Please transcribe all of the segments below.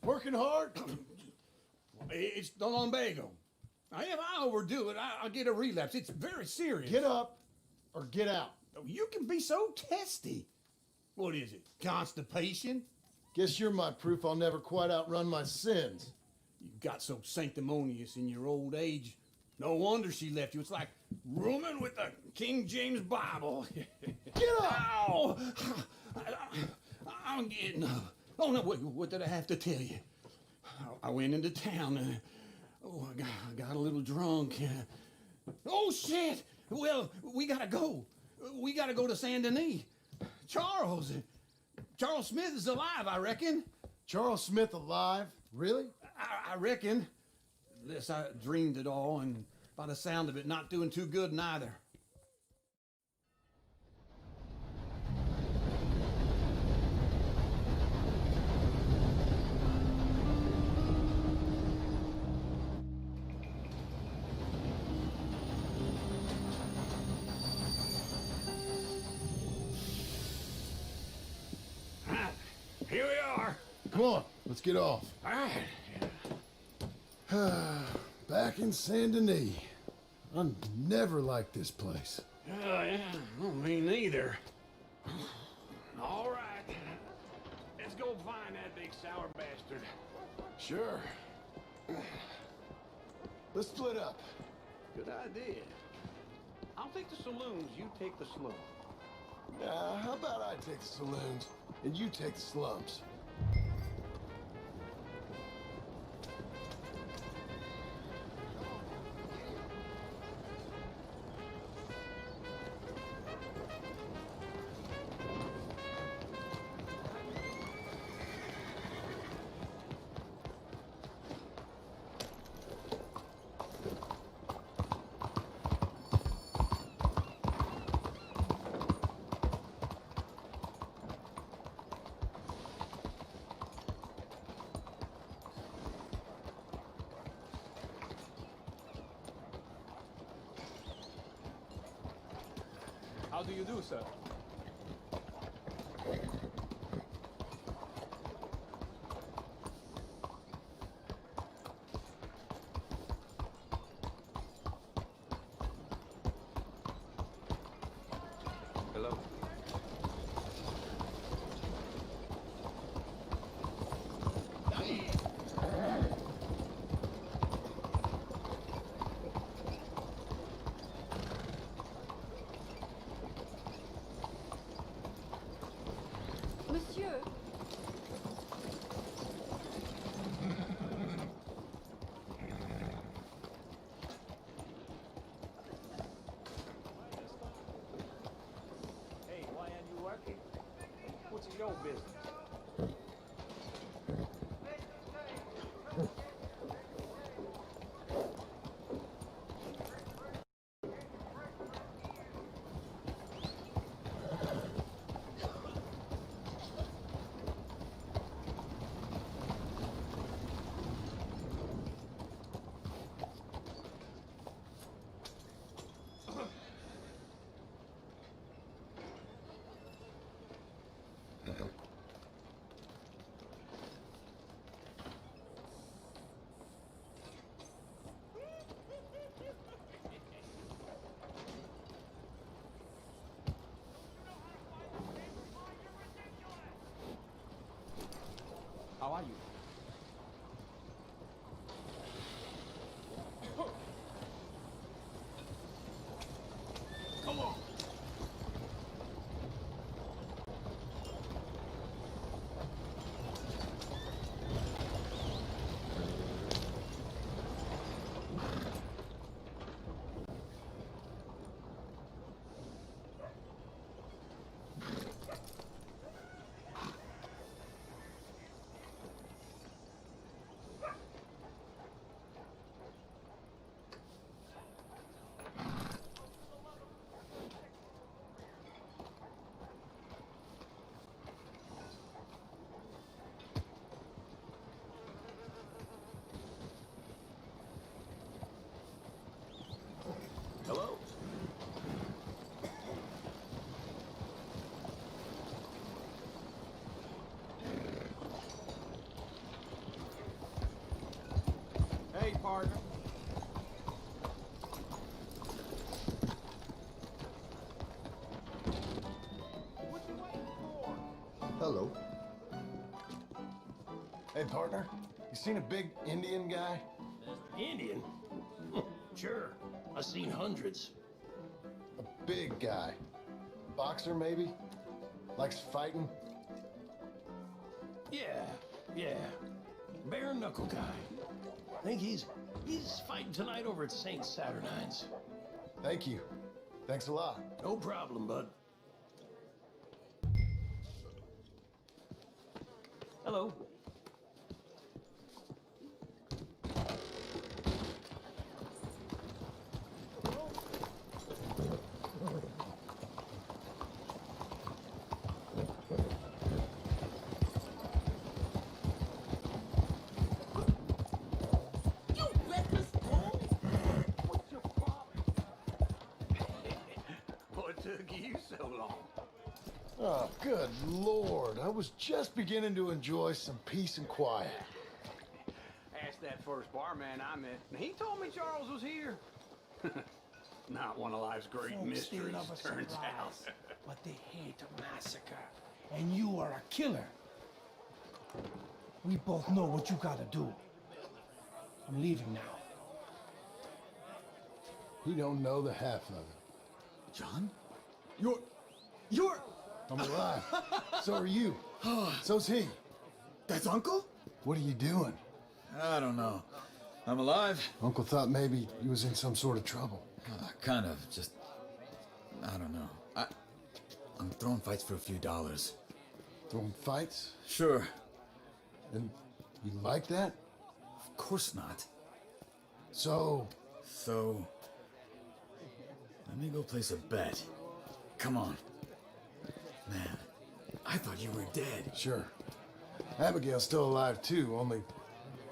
Working hard? It's the lumbago. Now, if I overdo it, I'll get a relapse. It's very serious. Get up or get out. You can be so testy. What is it, constipation? Guess you're my proof I'll never quite outrun my sins. You got so sanctimonious in your old age. No wonder she left you. It's like rooming with the King James Bible. Get up! Ow! I'm getting up. Oh, no, wait, what did I have to tell you? I went into town. I got a little drunk. Oh, shit! Well, we gotta go. We gotta go to Saint Denis. Charles Smith is alive, I reckon. Charles Smith alive? Really? I reckon. Unless I dreamed it all, and by the sound of it, not doing too good neither. Here we are. Come on, let's get off. All right. Back in Saint Denis. I never liked this place. Yeah, well, me neither. All right. Let's go find that big sour bastard. Sure. Let's split up. Good idea. I'll take the saloons, you take the slum. How about I take the saloons and you take the slums? How do you do, sir? Hello. Monsieur. Hey, why aren't you working? What's your business? How are you? Come on. Hello. Hey, partner. You seen a big Indian guy? Indian? Sure. I've seen hundreds. A big guy. Boxer, maybe? Likes fighting? Yeah. Bare knuckle guy. Think he's fighting tonight over at St. Saturnine's. Thank you. Thanks a lot. No problem, bud. Hello. What took you so long? Oh, good Lord. I was just beginning to enjoy some peace and quiet. Asked that first barman I met, and he told me Charles was here. Not one of life's great mysteries, turns out. But they hate a massacre. And you are a killer. We both know what you gotta do. I'm leaving now. He don't know the half of it. John? You're... I'm alive. So are you. So's he. That's Uncle? What are you doing? I don't know. I'm alive. Uncle thought maybe he was in some sort of trouble. Kind of, just... I don't know. I'm throwing fights for a few dollars. Throwing fights? Sure. And you like that? Of course not. So, let me go place a bet. Come on. Man, I thought you were dead. sure. Abigail's still alive too, only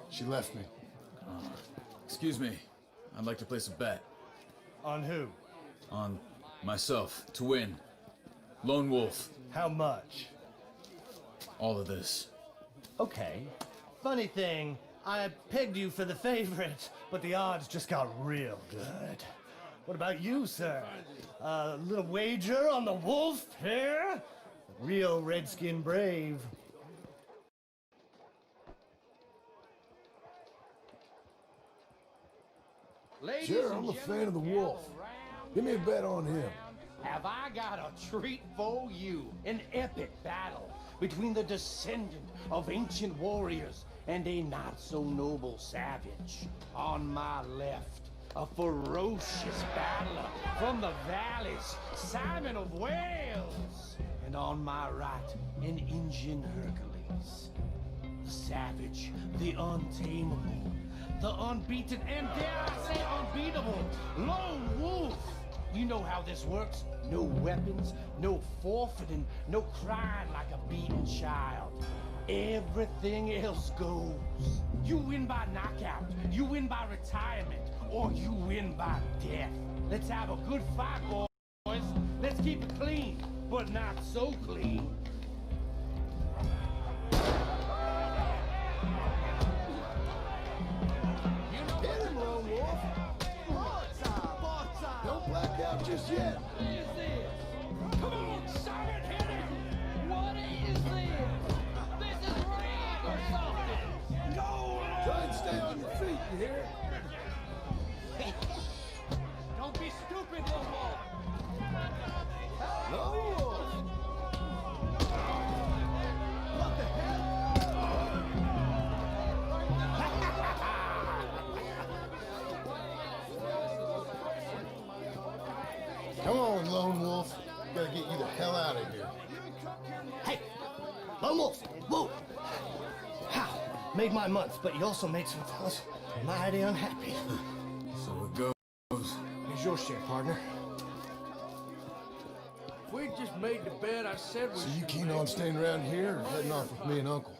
she left me. Excuse me. I'd like to place a bet. On who? On myself, to win. Lone Wolf. How much? All of this. Okay. Funny thing, I pegged you for the favorite, but the odds just got real good. What about you, sir? A little wager on the wolf here? Real redskin brave. Ladies Sure, and I'm a fan gentlemen, of the gather wolf. round, Give me a bet on him. Have I got a treat for you? An epic battle between the descendant of ancient warriors and a not-so-noble savage. On my left, a ferocious battler from the valleys, Simon of Wales. And on my right, an Indian Hercules. The savage, the untamable, the unbeaten, and dare I say unbeatable, Lone Wolf. You know how this works. No weapons, no forfeiting, no crying like a beaten child. Everything else goes. You win by knockout, you win by retirement, or you win by death. Let's have a good fight, boys. Let's keep it clean, but not so clean. Hit him, Lone Wolf. Don't black out just yet. Come on, Simon, hit him! What is this? This is rigged or something! Go! Try and stay on your feet, you hear? Don't be stupid, little wolf! Lone Wolf. What the hell? Come on, Lone Wolf. Gotta get you the hell out of here. Hey! Lone Wolf! Whoa! How? Made my month, but you also made some fellas mighty unhappy. So it goes. Here's your share, partner. We just made the bet I said we So you keen on staying around here or heading off with me and Uncle?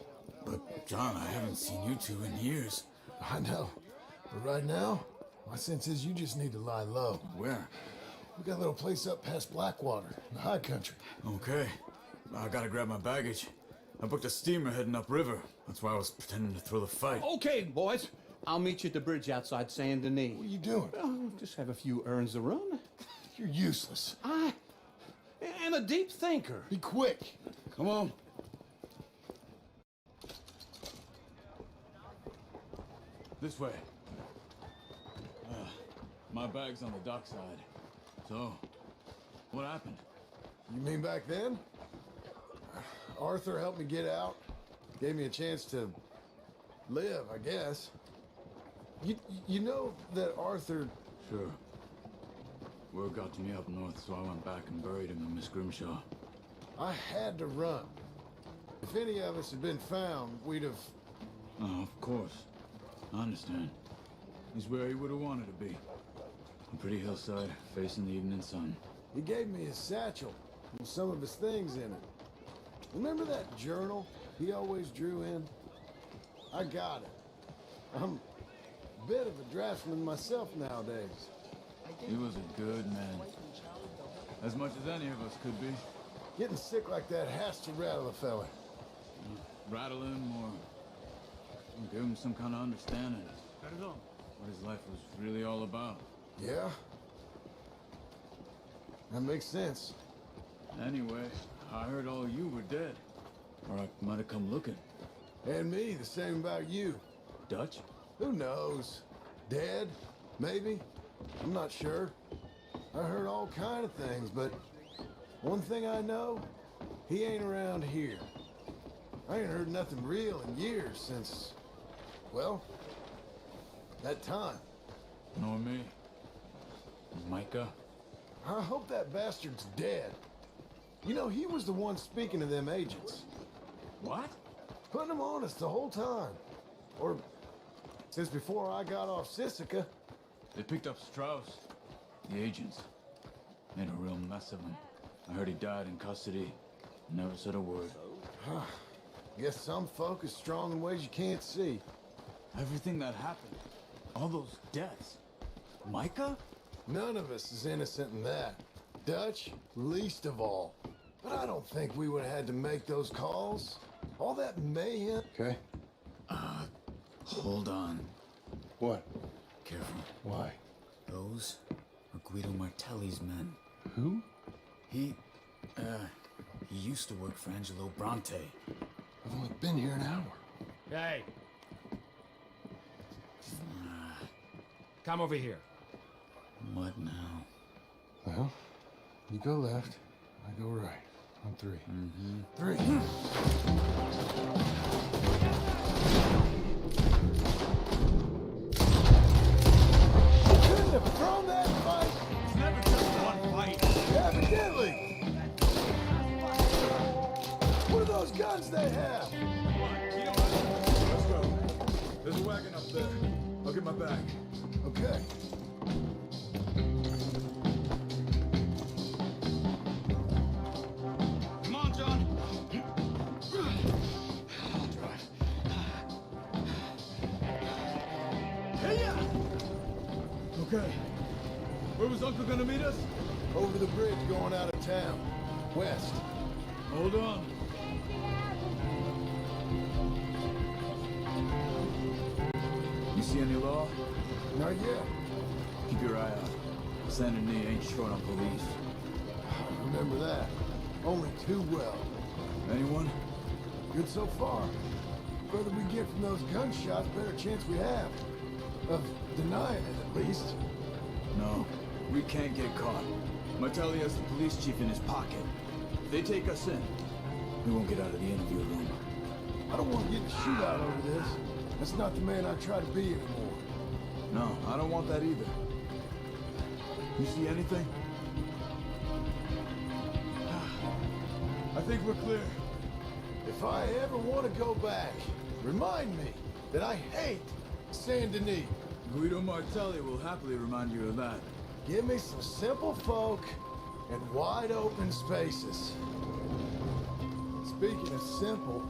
But, John, I haven't seen you two in years. I know. But right now, my sense is you just need to lie low. Where? We got a little place up past Blackwater, in the high country. Okay. I gotta grab my baggage. I booked a steamer heading upriver. That's why I was pretending to throw the fight. Okay, boys. I'll meet you at the bridge outside Saint Denis. What are you doing? Oh, just have a few errands to run. You're useless. I am a deep thinker. Be quick. Come on. This way. My bag's on the dockside. So, what happened? You mean back then? Arthur helped me get out. Gave me a chance to live, I guess. You know that Arthur... Sure. Word got to me up north, so I went back and buried him in Miss Grimshaw. I had to run. If any of us had been found, we'd have... Oh, of course. I understand. He's where he would have wanted to be. A pretty hillside, facing the evening sun. He gave me his satchel with some of his things in it. Remember that journal he always drew in? I got it. I'm a bit of a draftsman myself nowadays. He was a good man. As much as any of us could be. Getting sick like that has to rattle a fella. Rattle him or give him some kind of understanding. What his life was really all about. Yeah? That makes sense. Anyway, I heard all you were dead. Or I might have come looking. And me, the same about you. Dutch? Who knows? Dead? Maybe? I'm not sure. I heard all kind of things, but one thing I know, he ain't around here. I ain't heard nothing real in years since, well, that time. Nor me. Micah? I hope that bastard's dead. You know, he was the one speaking to them agents. What? Putting them on us the whole time. Or since before I got off Sisika. They picked up Strauss. The agents. Made a real mess of him. I heard he died in custody. Never said a word. Guess some folk is strong in ways you can't see. Everything that happened. All those deaths. Micah? None of us is innocent in that. Dutch, least of all. But I don't think we would have had to make those calls. All that mayhem. Okay. Hold on. What? Careful. Why? Those are Guido Martelli's men. Who? He used to work for Angelo Bronte. I've only been here an hour. Hey. Come over here. What now? Well, you go left, I go right. On three. Three. Couldn't have thrown that fight. It's never just one fight. Evidently. What are those guns they have? Let's go. There's a wagon up there. I'll get my bag. Okay. Come on, John. I'll drive. Okay. Where was Uncle gonna meet us? Over the bridge going out of town. West. Hold on. You see any law? Not yet. Keep your eye out. Saint Denis ain't short on police. Remember that. Only too well. Anyone? Good so far. Further we get from those gunshots, better chance we have. Of denying it, at least. No. We can't get caught. Martelli has the police chief in his pocket. If they take us in, we won't get out of the interview room. I don't want to get in a shootout over this. That's not the man I try to be anymore. No, I don't want that either. You see anything? I think we're clear. If I ever want to go back, remind me that I hate Saint Denis. Guido Martelli will happily remind you of that. Give me some simple folk and wide open spaces. Speaking of simple,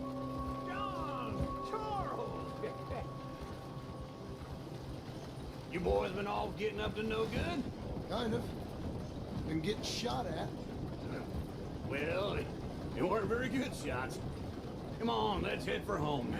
You boys been all getting up to no good? kind of. Been getting shot at. Well, they weren't very good shots. Come on, let's head for home.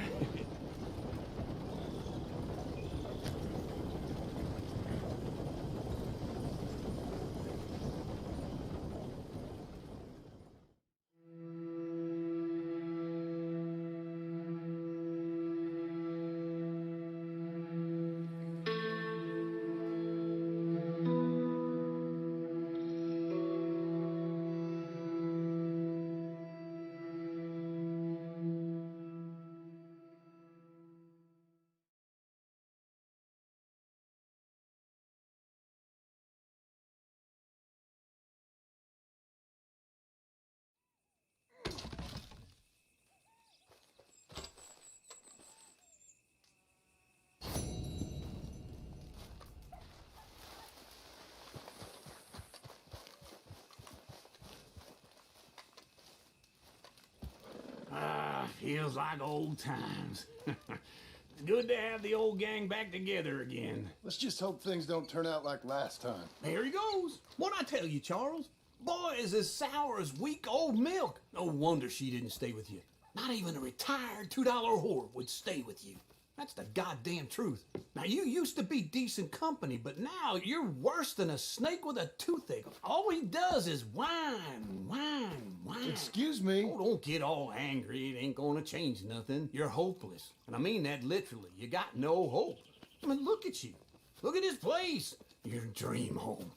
feels like old times. It's good to have the old gang back together again. Let's just hope things don't turn out like last time. There he goes. What'd I tell you, Charles? Boy is as sour as week-old milk. No wonder she didn't stay with you. Not even a retired $2 whore would stay with you. That's the goddamn truth. Now, you used to be decent company, but now you're worse than a snake with a toothache. All he does is whine, whine, whine. Excuse me? Oh, don't get all angry. It ain't gonna change nothing. You're hopeless. And I mean that literally. You got no hope. I mean, look at you. Look at this place. Your dream home.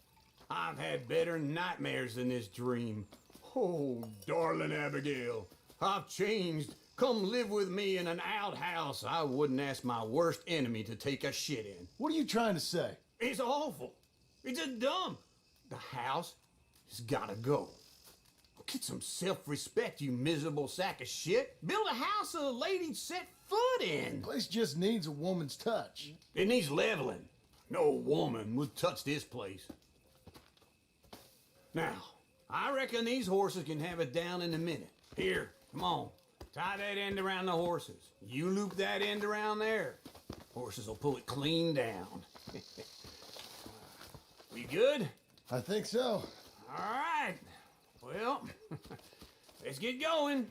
I've had better nightmares than this dream. Oh, darling Abigail, I've changed. Come live with me in an outhouse I wouldn't ask my worst enemy to take a shit in. What are you trying to say? It's awful. It's a dump. The house has gotta go. Get some self-respect, you miserable sack of shit. Build a house a lady'd set foot in. Place just needs a woman's touch. It needs leveling. No woman would touch this place. Now, I reckon these horses can have it down in a minute. Here, come on. Tie that end around the horses. You loop that end around there. Horses will pull it clean down. We good? I think so. All right. Well, let's get going.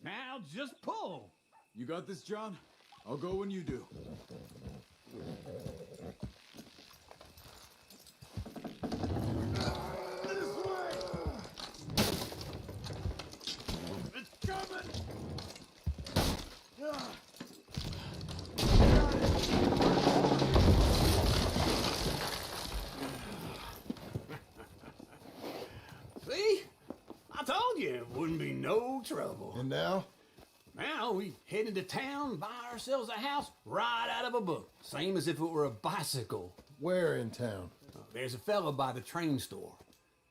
Now just pull. You got this, John? I'll go when you do. It's coming. See? I told you it wouldn't be no trouble. And now? Now we head into town, buy ourselves a house right out of a book. Same as if it were a bicycle. Where in town? There's a fella by the train store.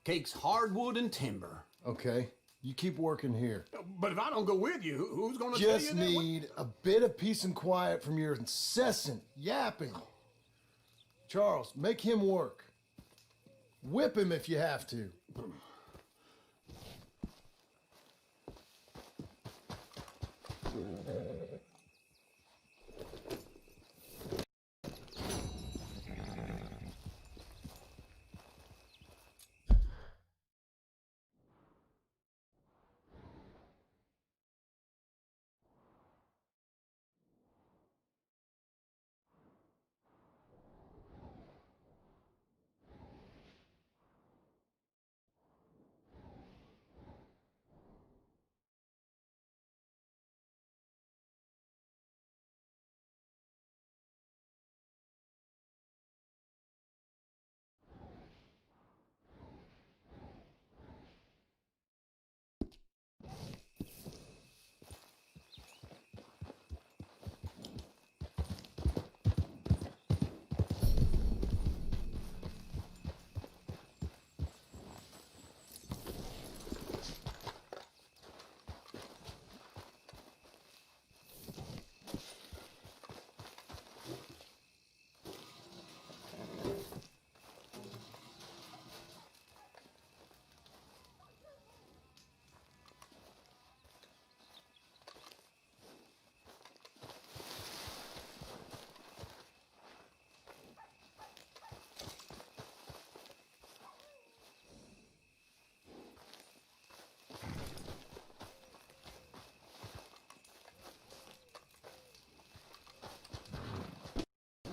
Cakes hardwood and timber. Okay, you keep working here. But if I don't go with you, who's gonna tell you Just that? need a bit of peace and quiet from your incessant yapping. Charles, make him work. Whip him if you have to.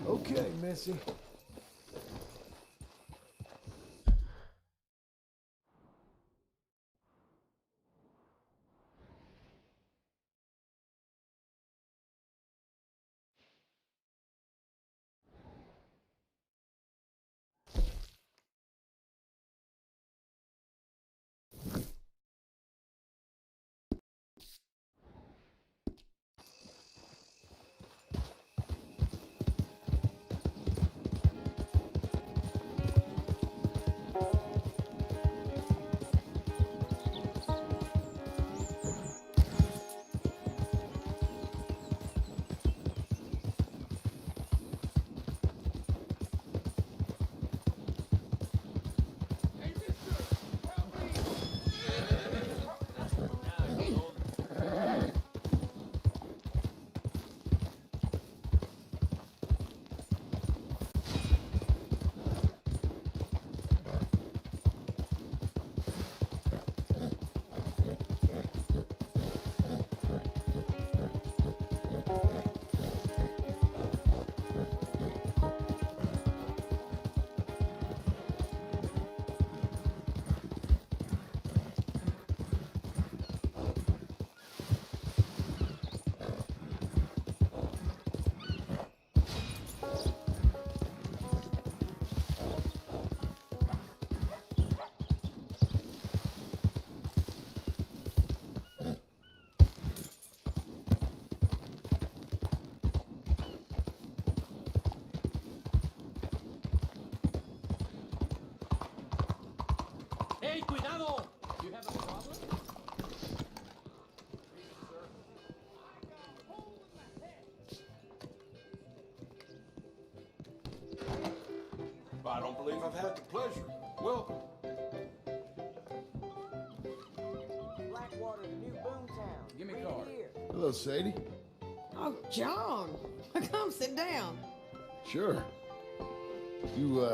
Okay, Missy. believe I've had the pleasure. Welcome. Blackwater, new boomtown. Give me Read card. it here. Hello, Sadie. Oh, John, come sit down. Sure. You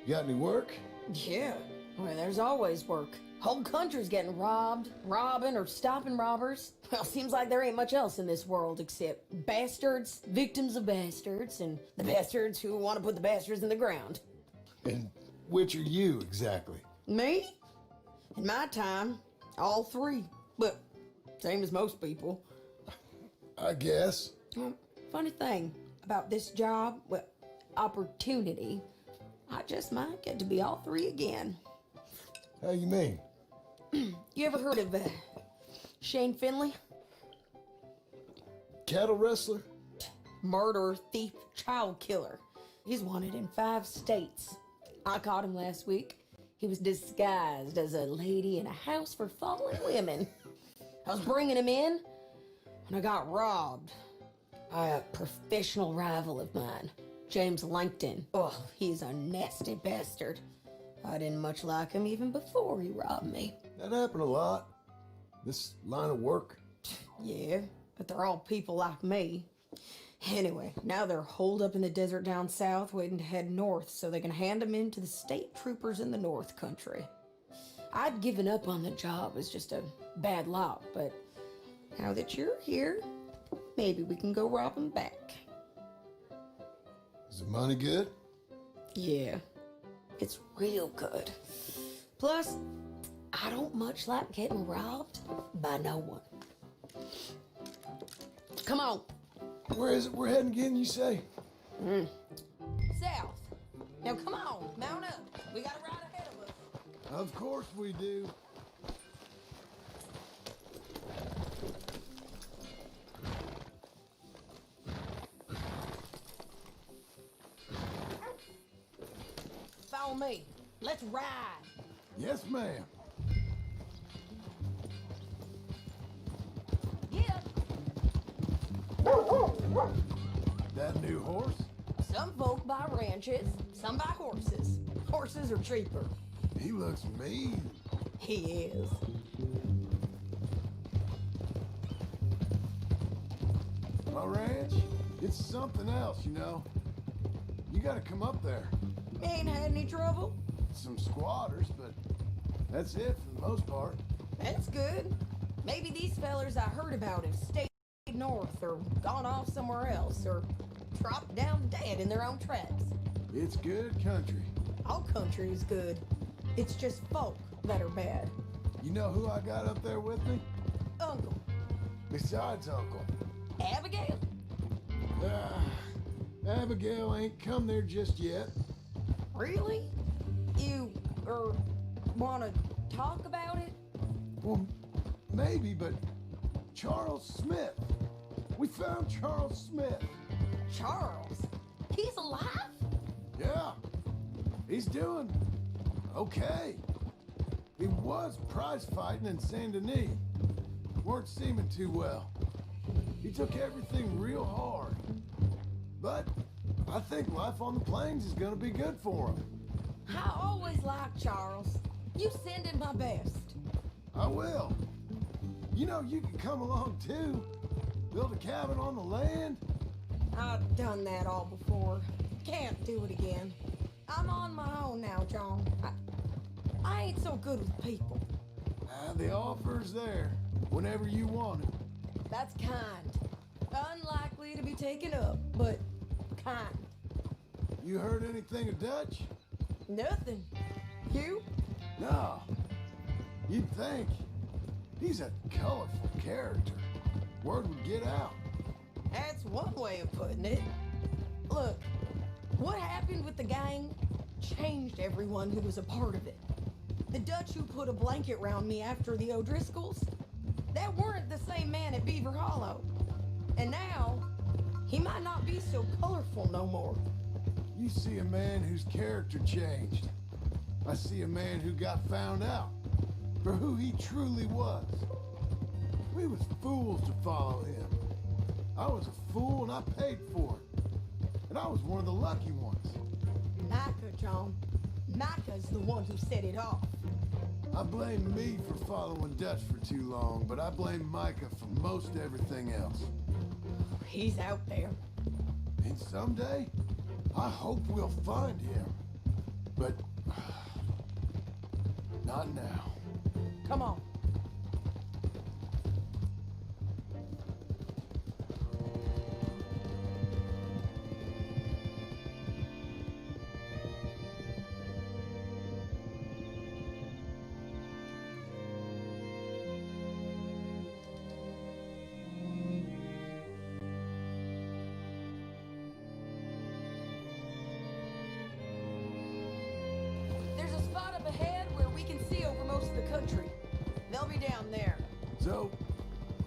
got any work? Yeah, well, there's always work. Whole country's getting robbed, robbing, or stopping robbers. Well, seems like there ain't much else in this world except bastards, victims of bastards, and the bastards who want to put the bastards in the ground. And which are you exactly? Me? In my time, all three. But same as most people. I guess. Funny thing about this job, well, opportunity, I just might get to be all three again. How you mean? You ever heard of Shane Finley? Cattle wrestler? Murderer, thief, child killer. He's wanted in 5 states. I caught him last week. He was disguised as a lady in a house for fallen women. I was bringing him in, and I got robbed by a professional rival of mine, James Langton. Oh, he's a nasty bastard. I didn't much like him even before he robbed me. That happened a lot. This line of work. Yeah, but they're all people like me. Anyway, now they're holed up in the desert down south waiting to head north so they can hand them in to the state troopers in the north country. I'd given up on the job as just a bad lot, but now that you're here, maybe we can go rob them back. Is the money good? Yeah, it's real good. Plus, I don't much like getting robbed by no one. Come on. Where is it we're heading again, you say? South. Now come on, mount up. We got a ride ahead of us. Of course we do. Follow me. Let's ride. Yes, ma'am. Yeah. That new horse? Some folk buy ranches, some buy horses. Horses are cheaper. He looks mean. He is. My ranch? It's something else, you know. You gotta come up there. Ain't had any trouble? Some squatters, but that's it for the most part. That's good. Maybe these fellers I heard about have stayed north or gone off somewhere else or dropped down dead in their own tracks. It's good country. All country is good. It's just folk that are bad. You know who I got up there with me? Uncle. Besides Uncle. Abigail? Abigail ain't come there just yet. Really? You, wanna talk about it? Well, maybe, but Charles Smith. We found Charles Smith. Charles? He's alive? Yeah. He's doing okay. He was prize fighting in Saint Denis. Weren't seeming too well. He took everything real hard. But I think life on the plains is gonna be good for him. I always liked Charles. You send him my best. I will. You know, you can come along too. Build a cabin on the land. I've done that all before. Can't do it again. I'm on my own now, John. I ain't so good with people. The offer's there whenever you want it. That's kind. Unlikely to be taken up, but kind. You heard anything of Dutch? Nothing. You? No. You'd think. He's a colorful character. Word would get out. That's one way of putting it. Look, what happened with the gang changed everyone who was a part of it. The Dutch who put a blanket round me after the O'Driscolls, that weren't the same man at Beaver Hollow. And now, he might not be so colorful no more. You see a man whose character changed. I see a man who got found out for who he truly was. We was fools to follow him. I was a fool and I paid for it. And I was one of the lucky ones. Micah, John. Micah's the one who set it off. I blame me for following Dutch for too long, but I blame Micah for most everything else. He's out there. And someday, I hope we'll find him. But not now. Come on. There's a spot up ahead where we can see over most of the country. They'll be down there. So,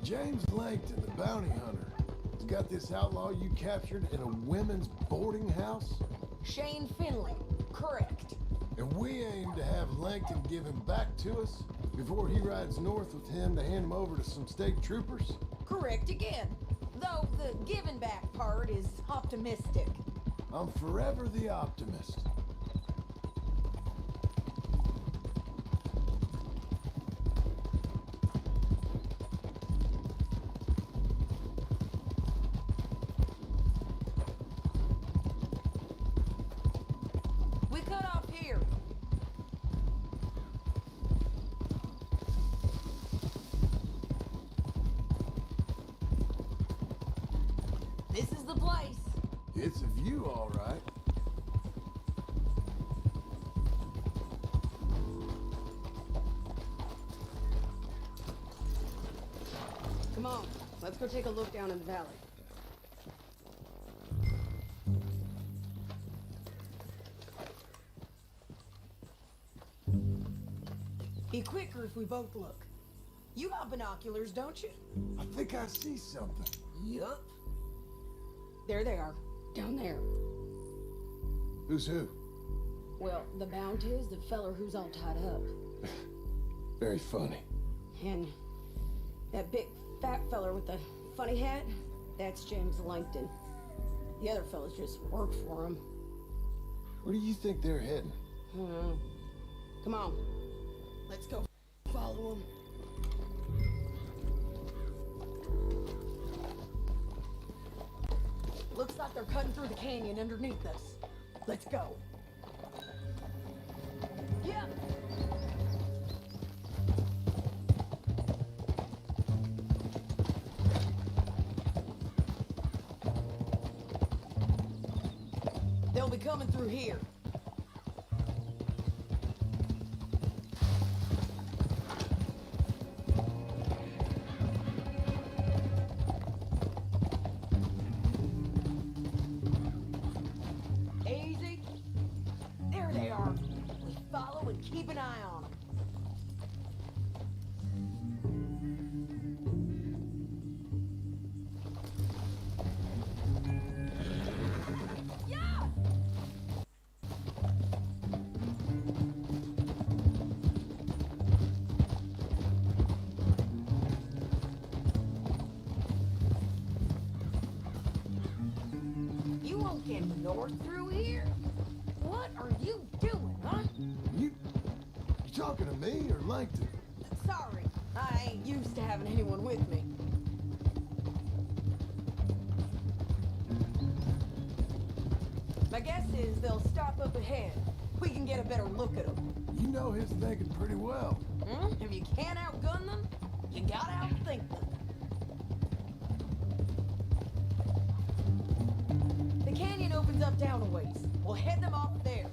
James Langton, the bounty hunter, has got this outlaw you captured in a women's boarding house? Shane Finley. Correct. And we aim to have Langton give him back to us before he rides north with him to hand him over to some state troopers? Correct again. Though the giving back part is optimistic. I'm forever the optimist. We cut off here. This is the place. It's a view, all right. Come on, let's go take a look down in the valley. Be quicker if we both look. You got binoculars, don't you? I think I see something. Yup. There they are, down there. Who's who? Well, the bounty is the feller who's all tied up. Very funny. And that big fat feller with the funny hat, that's James Langton. The other fellas just work for him. Where do you think they're heading? Come on, let's go follow him. Looks like they're cutting through the canyon underneath us. Let's go. Yeah. They'll be coming through here. Easy. There they are. We follow and keep an eye on them. Yeah! You won't get north through here. What are you doing, huh? You talking to me or Langton? Sorry, I ain't used to having anyone with me. My guess is they'll stop up ahead. We can get a better look at them. You know his thinking pretty well. If you can't outgun them, you gotta outthink them. The canyon opens up down a ways. We'll head them off there.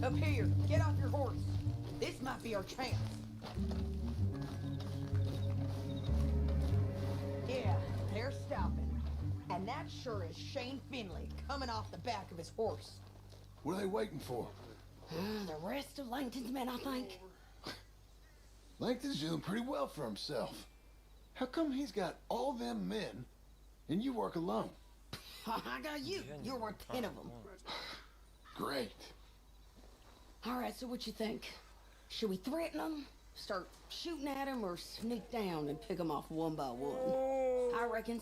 Up here, get off your horse. This might be our chance. Yeah, they're stopping. And that sure is Shane Finley coming off the back of his horse. What are they waiting for? The rest of Langton's men, I think. Langton's doing pretty well for himself. How come he's got all them men and you work alone? I got you. You're worth 10 of them. Great. All right, so what you think? Should we threaten them, start shooting at them, or sneak down and pick them off one by one? I reckon.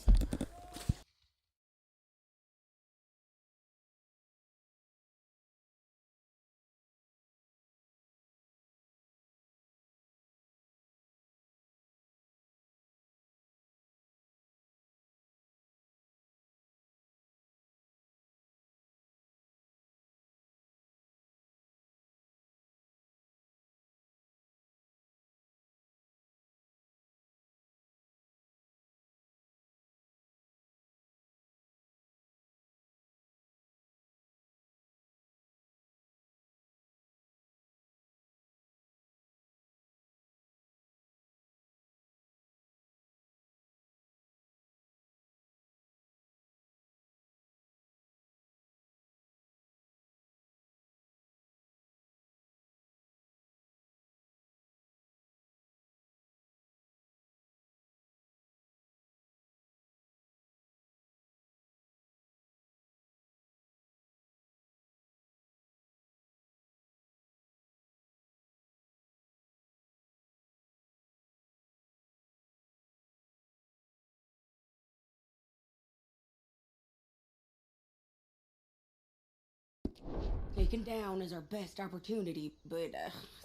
Taking down is our best opportunity, but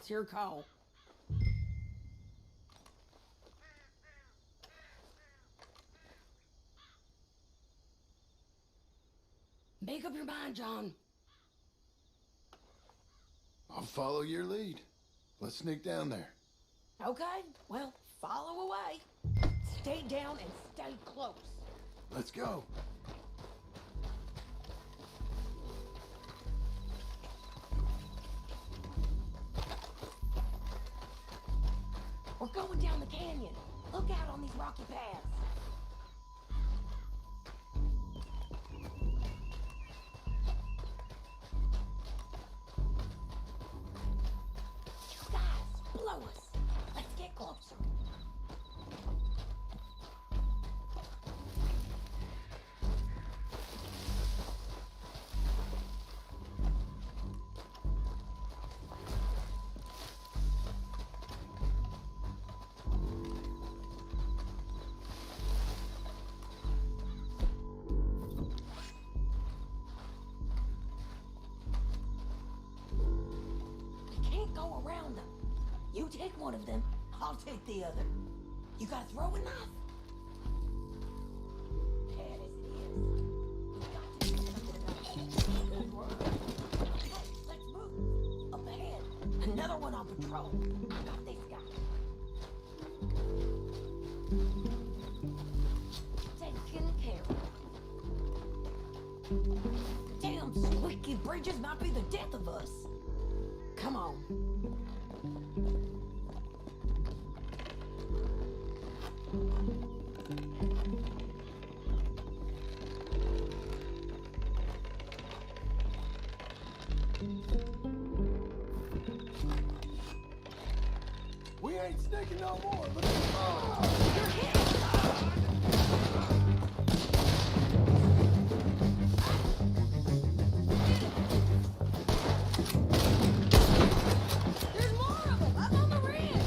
it's your call. Make up your mind, John. I'll follow your lead. Let's sneak down there. Okay, well, follow away. Stay down and stay close. Let's go. We're going down the canyon. Look out on these rocky paths. Guys, blow us. Let's get closer. Go around them. You take one of them, I'll take the other. You got a throwing knife? Bad as it is, we got to do something about it. Good work. Hey, let's move. Up ahead, another one on patrol. I got this guy. Taken care of. Damn squeaky bridges might be the death of us. Come on. We ain't sneaking no more. Look You're hit! There's more of them! Up on the ridge!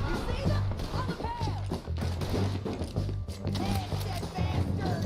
You see them? On the path! Head, that bastard!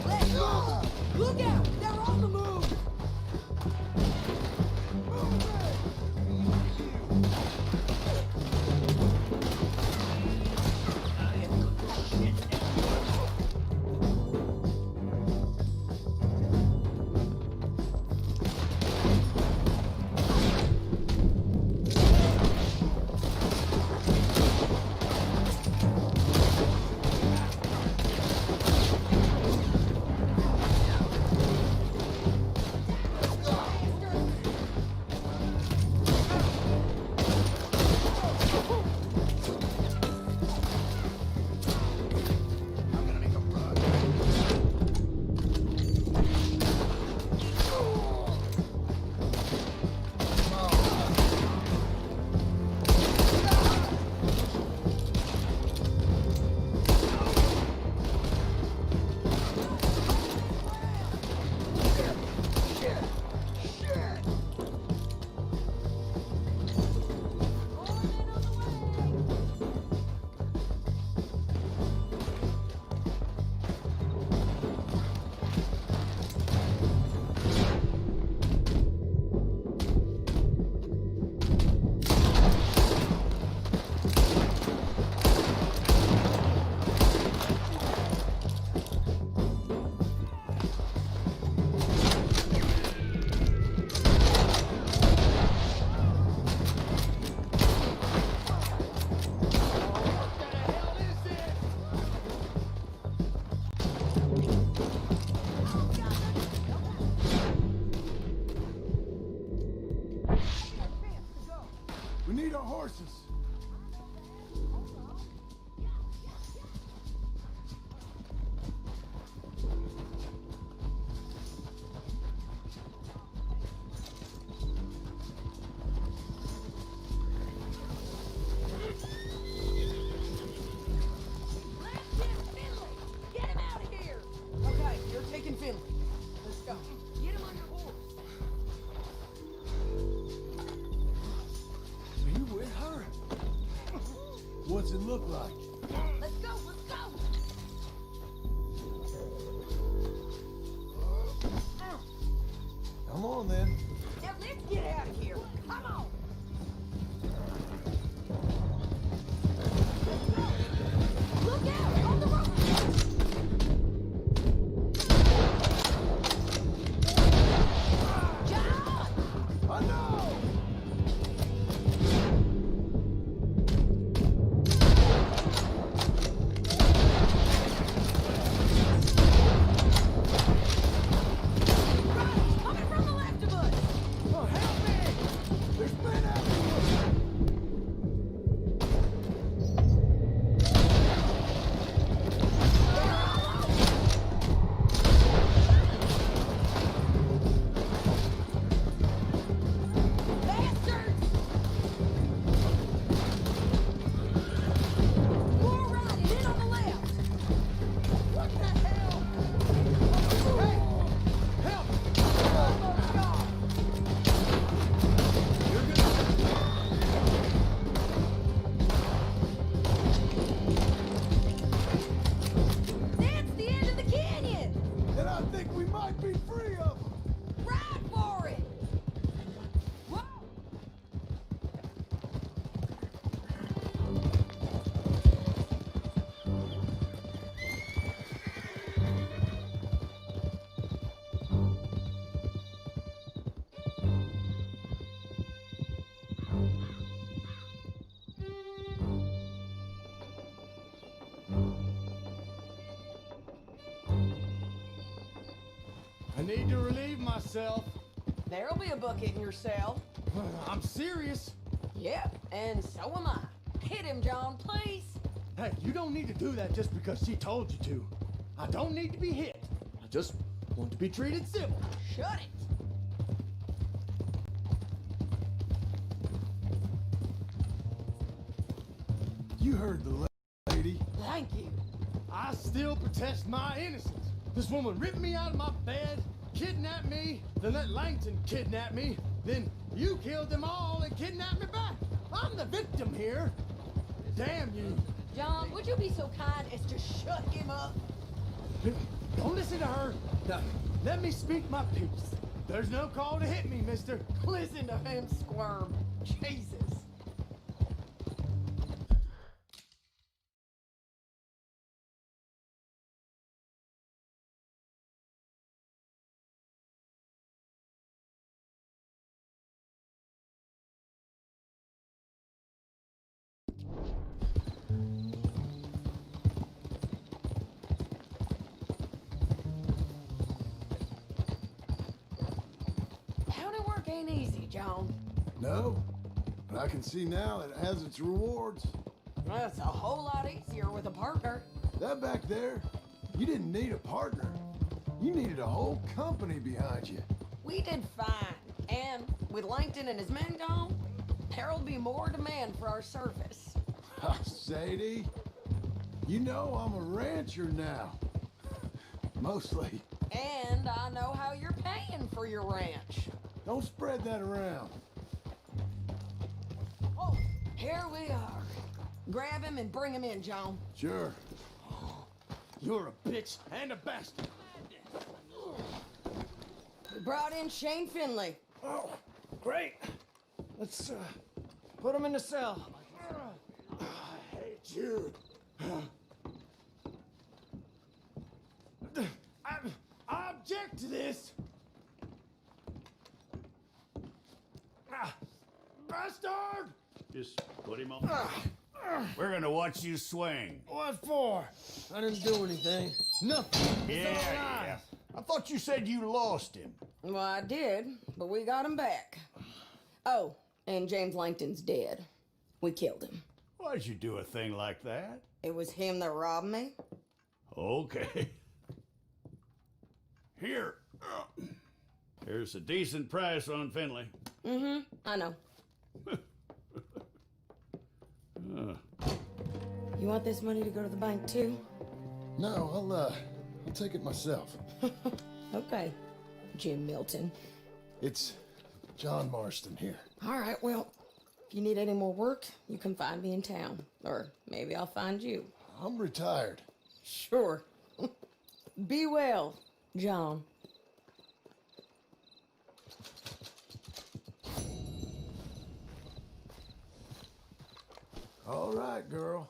Let's go! Look out! They're on the move! We need our horses. Get him out of here! Okay, you're taking Finley. Let's go. Get him on your horse. Are you with her? What's it look like? Let's go, let's go! Come on then. Now let's get out of here. Come on! Let's go! Look out! On the road! John! I know! Ronnie's coming from the left of us! Oh, help me! There's men out here! Bastards! More right and in on the left! What the hell? Hey! Help! Almost gone! That's the end of the canyon! And I think we might be free of them. Ride for it! Whoa! I need to relieve myself. There'll be a bucket in your cell. I'm serious. Yep, and so am I. Hit him, John, please. Hey, you don't need to do that just because she told you to. I don't need to be hit. I just want to be treated civil. Shut it. You heard the lady. Thank you. I still protest my innocence. This woman ripped me out of my bed, kidnapped me, then let Langton kidnap me, then you killed them all and kidnapped me back. I'm the victim here. Damn you. John, would you be so kind as to shut him up? Don't listen to her. Now, let me speak my piece. There's no call to hit me, mister. Listen to him squirm. Jesus. County work ain't easy, John. No, but I can see now it has its rewards. That's a whole lot easier with a partner. That back there, you didn't need a partner. You needed a whole company behind you. We did fine. And with Langton and his men gone, there'll be more demand for our service. Sadie, you know I'm a rancher now. Mostly. And I know how you're paying for your ranch. Don't spread that around. Oh, here we are. Grab him and bring him in, John. Sure. You're a bitch and a bastard. We brought in Shane Finley. Oh, great. Let's put him in the cell. I hate you. I object to this. Bastard! Just put him on. We're gonna watch you swing. What for? I didn't do anything. Nothing. Yeah. I thought you said you lost him. Well, I did, but we got him back. Oh, and James Langton's dead. We killed him. Why'd you do a thing like that? It was him that robbed me. Okay. Here. Here's a decent price on Finley. Mm-hmm, I know. You want this money to go to the bank too? No, I'll take it myself. Okay, Jim Milton. It's John Marston here. All right, well, if you need any more work, you can find me in town. Or maybe I'll find you. I'm retired. Sure. Be well, John. All right, girl.